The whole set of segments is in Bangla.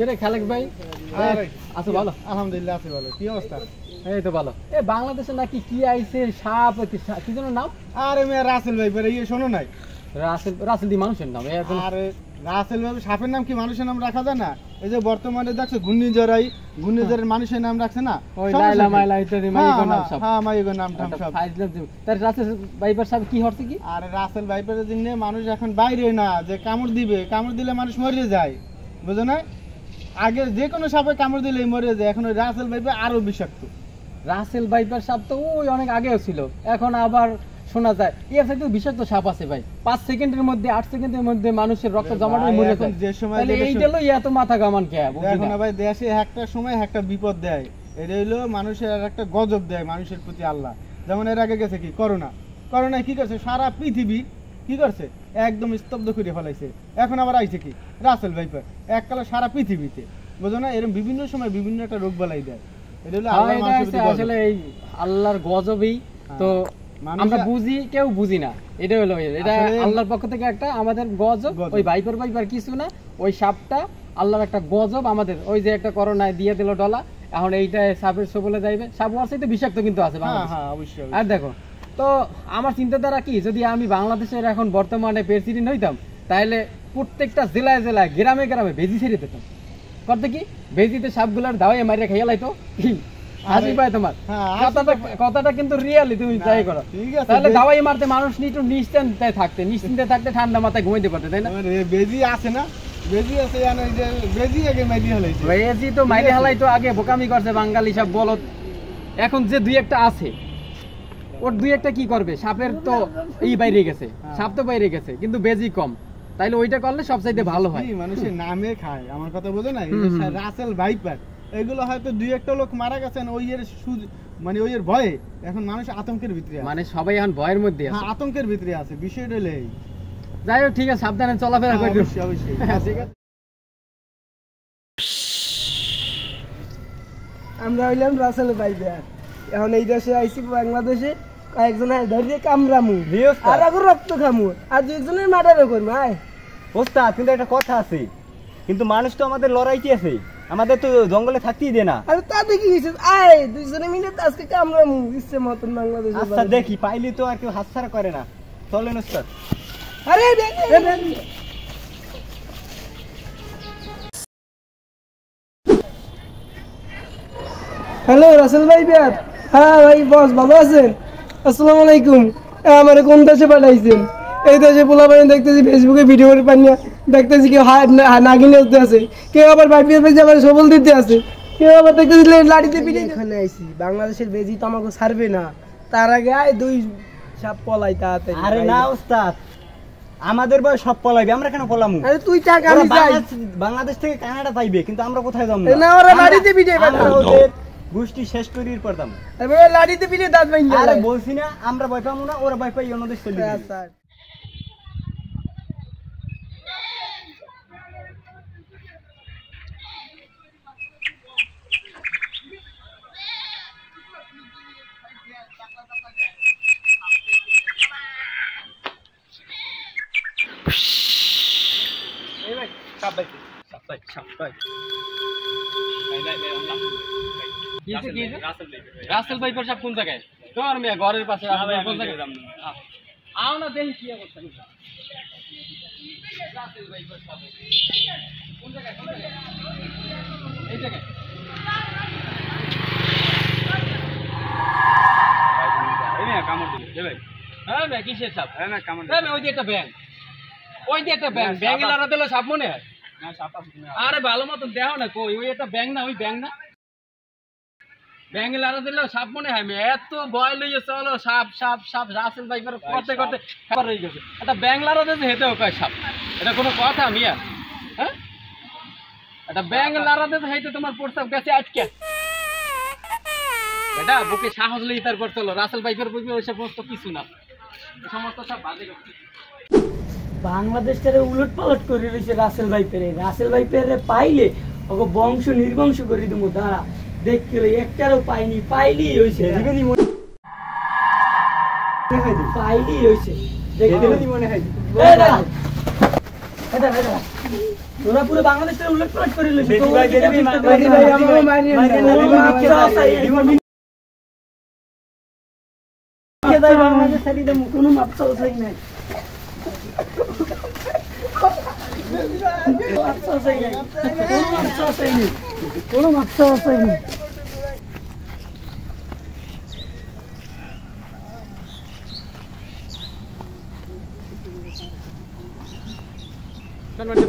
রে খালেক ভাই? আছো ভালো? আলহামদুলিল্লাহ আছি ভালো। কি অবস্থা? এই তো ভালো। বাংলাদেশে নাকি কি আইছে সাপ, কি যেন নাম? আরে মেয়ে রাসেল ভাই পরে শোনো নাই? রাসেল দি মানুষের নাম। আরে রাসেল ভাই সাপের নাম কি মানুষের নাম রাখা যায় না? এই যে বর্তমানে দেখছো ঘূর্ণিঝড়ের মানুষের নাম রাখছে না? ওই লাইলা মাইলা ইত্যাদি মাইগো নাম সব। হ্যাঁ মাইগো নাম সব। তার রাসেল ভাইপার সাহেব কি হচ্ছে কি? আরে রাসেল ভাইপারের জন্য মানুষ এখন বাইরে না, যে কামড় দিবে, কামড় দিলে মানুষ মরে যায়, বুঝো না? আগে যে কোনো সাপে কামড় দিলেই মরে যায়, এখন ওই রাসেল ভাইপার আরো বিষাক্ত। রাসেল ভাইপার সাপ তো ওই অনেক আগেও ছিল, এখন আবার শোনা যায় এর সাথে বিষাক্ত সাপ আছে ভাই। 5 সেকেন্ডের মধ্যে 8 সেকেন্ডের মধ্যে মানুষের রক্ত জমাটে মরে যায়। যে সময় এইটা লই এত মাথা গামান কে বুঝি না ভাই। দেশে একটা সময় একটা বিপদ দেয়, এটা হইলো মানুষের আর একটা গজব দেয় মানুষের প্রতি আল্লাহ। যেমন এর আগে গেছে কি করোনায় কি করছে, সারা পৃথিবী কি করছে, একদম স্তব্ধ করে ফেলাইছে। এখন আবার আইছে কি রাসেল ভাইপার, এককালে সারা পৃথিবীতে, বুঝো না? এরকম বিভিন্ন সময় বিভিন্ন একটা রোগ বালাই দেয়। এটা হলো আসলে এই আল্লাহর গজবই তো, আমরা বুঝি কেউ বুঝি না। এটা হলো এটা আল্লাহর পক্ষ থেকে একটা আমাদের গজব। ওই ভাইপার কিছু না, ওই সাপটা আল্লাহর একটা গজব আমাদের। ওই যে একটা করোনায় দিয়ে দিল ডলা, এখন এইটা সাপের সবলে যাইবে। সাপ ওর সাথে বিষাক্ত কিন্তু আছে বাংলাদেশে। হ্যাঁ অবশ্যই। আর দেখো তো আমার চিন্তাধারা কি, যদি আমি বাংলাদেশের এখন বর্তমানে প্রেসিডেন্ট হইতাম, তাহলে প্রত্যেকটা জেলায় জেলায় গ্রামে গ্রামে বেজি ছেড়ে দিতাম। করতে কি, বেজিতে সাপগুলার দাওয়াই মারিয়া খাইয়া লাইতো। হাসি পায় তোমার কথাটা কিন্তু রিয়ালি, তুমি ট্রাই করো। তাহলে দাওয়াই মারতে মানুষ একটু নিশ্চিন্তে থাকতে ঠান্ডা মাথায় ঘুমাইতে পারতে, তাই না? বেজি আছে না, বেজি আছে, বেজি আগে মাইরি হালাইছে। বেজি তো মাইরি হালাইতো আগে, বোকামি করছে বাঙালি সব বলদ। এখন যে দুই একটা আছে, ওর দুই একটা কি করবে? সাপের তো এই বাইরে গেছে, সাপ তো বাইরে গেছে, কিন্তু বেজি কম। তাইলে ওইটা করলে সবচাইতে ভালো হয়। মানুষের নামে খায়, আমার কথা বোঝো না? রাসেল ভাইপার এগুলো হয়তো দুই একটা লোক মারা গেছেন ওই এর মানে ওই এর ভয়ে, এখন মানুষ আতঙ্কের ভিতরে আছে। মানে সবাই এখন ভয়ের মধ্যে আছে, আতঙ্কের ভিতরে আছে। বিষয়টা হলো এই। যাই হোক, ঠিক আছে, সাবধানে চলাফেরা করবে। অবশ্যই ঠিক আছে। আমরা হইলাম রাসেল ভাইপার, এখন এই দেশে আইসি বাংলাদেশে, কয়েকজন ধরিয়ে কামড়ামু আর আগে রক্ত খামু আর দুইজনের মার্ডারও করবো। ওস্তাদ, কিন্তু একটা কথা আছে, কিন্তু মানুষ তো আমাদের লড়াইতে আছে, আমাদের তো জঙ্গলে থাকতেই দে না। আরে তা দেখি আয় দুইজনে মিলে আজকে কামড়ামু ইচ্ছে মতন বাংলাদেশে। আচ্ছা দেখি, পাইলে তো আর কেউ হাতছাড়া করে না। চলেন ওস্তাদ। আরে হ্যালো রাসেল ভাইপার। হ্যাঁ ভাই বস, ভালো আছেন? আসসালামু আলাইকুম। আমার কোন দেশে পাঠাইছেন? এই দেশে পোলা পানি দেখতেছি, ফেসবুকে ভিডিও পানিয়া দেখতেছি, কেউ নাগিনে আছে, কেউ আবার ভাইপিয়ার পেজে আবার সবল দিতে আছে, কেউ আবার দেখতেছি লাঠিতে পিঠে। এখানে আইছি, বাংলাদেশের বেজি তো আমাকে ছাড়বে না, তার আগে আয় দুই সাপ পলাই তাড়াতাড়ি। আরে না ওস্তাদ, আমাদের বয় সব পলাইবে, আমরা কেন পলামু? আরে তুই টাকা আমি যাই, বাংলাদেশ থেকে কানাডা পাইবে, কিন্তু আমরা কোথায় যাবো না? ওরা লাঠিতে পিঠে ওদের গোষ্ঠী শেষ করির পড়তাম। এবারে লাঠিতে পিঠে দাঁত ভাঙি। আরে বলছি না, আমরা ভয় পাবো না, ওরা ভয় পাই অন্য দেশ চলে যাবে। স্যার রাসেল ভাইপার সাপ কোন জায়গায়? তোমার মিয়া ঘরের পাশে কোন জায়গায়? আও না দেখি কি অবস্থা। রাসেল ভাইপার সাপ কোন জায়গায়? এই জায়গায়। এই মিয়া কামড় দিবে, দেবে। হ্যাঁ মিয়া কিসের সাপ? হ্যাঁ না কামড় দিবে। ওই যে একটা ব্যাং, ব্যাঙে লাড়া দিলে সাপ মনে হয় না? সাপ আছে। আরে ভালো মতন দেখো না, কই ওই একটা ব্যাং না? ওই ব্যাং না, ব্যাঙে লাড়া দিলেও সাপ মনে হয়? এত ভয় লইয়ে চলো সাপ সাপ সাপ। রাসেল ভাইপার করতে করতে রয়ে গেছে, একটা ব্যাং লাড়া দিয়েছে হেঁটেও কয় সাপ। এটা কোনো কথা মিয়া? হ্যাঁ, একটা ব্যাং লাড়া দিয়েছে হেঁটে তোমার প্রস্তাব গেছে আজকে। এটা বুকে সাহস লই তারপর চলো। রাসেল ভাইপার বুঝবে ওই সমস্ত কিছু না, সমস্ত সব বাজে। বাংলাদেশটারে উলট পালট করে রয়েছে রাসেল ভাইপারে। রাসেল ভাইপারে পাইলে ওকে বংশ নির্বংশ করে দেবো। দাঁড়া দেখতে একটারও পাইনি, পাইলেই হয়েছে, পাইলেই হয়েছে, দেখতে মনে হয়। তোরা পুরো বাংলাদেশের উল্লেখ করে লইছিস বেশি ভাই, বেশি ভাই, ভাই আমাকে মারিয়ে না কোনো মাপ চাই নাই কোনো মাপ চাই নাই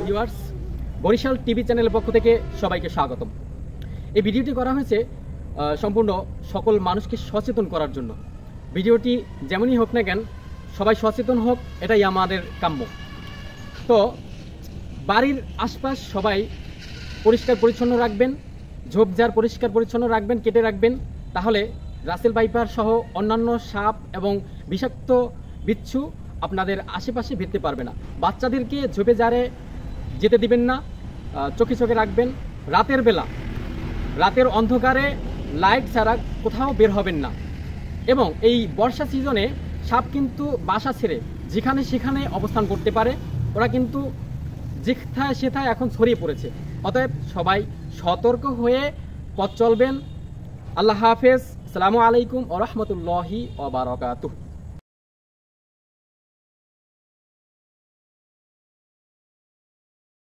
ভিউয়ার্স, বরিশাল টিভি চ্যানেলের পক্ষ থেকে সবাইকে স্বাগতম। এই ভিডিওটি করা হয়েছে সম্পূর্ণ সকল মানুষকে সচেতন করার জন্য। ভিডিওটি যেমনই হোক না কেন, সবাই সচেতন হোক, এটাই আমাদের কাম্য। তো বাড়ির আশপাশ সবাই পরিষ্কার পরিচ্ছন্ন রাখবেন, ঝোপঝাড় পরিষ্কার পরিচ্ছন্ন রাখবেন, কেটে রাখবেন। তাহলে রাসেল ভাইপার সহ অন্যান্য সাপ এবং বিষাক্ত বিচ্ছু আপনাদের আশেপাশে ভিড়তে পারবে না। বাচ্চাদেরকে ঝোপে ঝাড়ে যেতে দিবেন না, চোখে চোখে রাখবেন। রাতের বেলা, রাতের অন্ধকারে লাইট ছাড়া কোথাও বের হবেন না। এবং এই বর্ষা সিজনে সাপ কিন্তু বাসা ছেড়ে যেখানে সেখানে অবস্থান করতে পারে। ওরা কিন্তু যেথায় সেথায় এখন ছড়িয়ে পড়েছে। অতএব সবাই সতর্ক হয়ে পথ চলবেন। আল্লাহ হাফেজ। আসসালামু আলাইকুম ওয়া রাহমাতুল্লাহি ওয়া বারাকাতুহু।